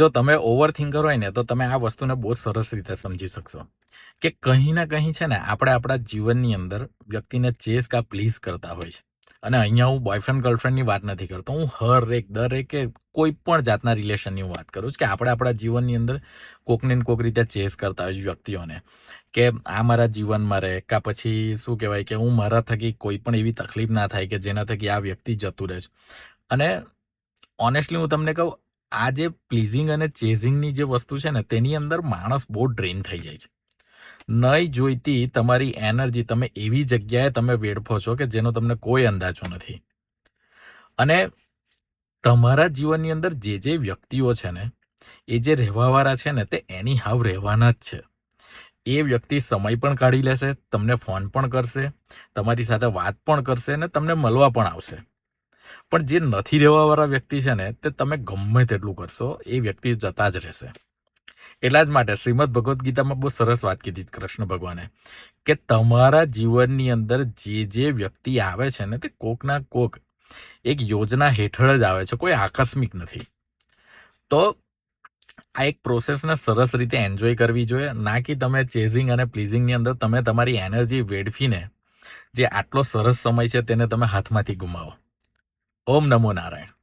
જો તમે over thinker હોય ને તો તમે આ વસ્તુને બહુ સરસ રીતે સમજી શકશો કે કંઈ ના કંઈ છે ને આપણે આપણા જીવનની અંદર વ્યક્તિને ચેસ કા પ્લીઝ કરતા હોય છે. અને અહીંયા હું બોયફ્રેન્ડ ગર્લફ્રેન્ડની વાત નથી કરતો, હું દરેકે કોઈ પણ જાતના રિલેશનની હું વાત કરું છું કે આપણે આપણા જીવનની અંદર કોકને ને કોક રીતે ચેસ કરતા હોય છે વ્યક્તિઓને કે આ મારા જીવનમાં રહે, કા પછી શું કહેવાય કે હું મારા થકી કોઈ પણ એવી તકલીફ ના થાય કે જેના થકી આ વ્યક્તિ જતું રહે છે. અને ઓનેસ્ટલી હું તમને કહું, આ જે પ્લીઝિંગ અને ચેઝિંગની જે વસ્તુ છે ને તેની અંદર માણસ બહુ ડ્રેન થઈ જાય છે. નહીં જોઈતી તમારી એનર્જી તમે એવી જગ્યાએ તમે વેડફો છો કે જેનો તમને કોઈ અંદાજો નથી. અને તમારા જીવનની અંદર જે વ્યક્તિઓ છે ને એ જે રહેવાવાળા છે ને તે એની હાવ રહેવાના જ છે. એ વ્યક્તિ સમય પણ કાઢી લેશે, તમને ફોન પણ કરશે, તમારી સાથે વાત પણ કરશે અને તમને મળવા પણ આવશે. પણ જે નથી રહેવાવાળા વ્યક્તિ છે ને તે તમે ગમે તેટલું કરશો એ વ્યક્તિ જતા જ રહેશે. એટલા જ માટે શ્રીમદ ભગવદ્ ગીતામાં બહુ સરસ વાત કીધી કૃષ્ણ ભગવાને કે તમારા જીવનની અંદર જે વ્યક્તિ આવે છે ને તે કોકના કોક એક યોજના હેઠળ જ આવે છે, કોઈ આકસ્મિક નથી. તો આ એક પ્રોસેસને સરસ રીતે એન્જોય કરવી જોઈએ, ના કે તમે ચેઝિંગ અને પ્લીઝિંગની અંદર તમે તમારી એનર્જી વેડફીને જે આટલો સરસ સમય છે તેને તમે હાથમાંથી ગુમાવો. ઓમ નમો નારાયણ.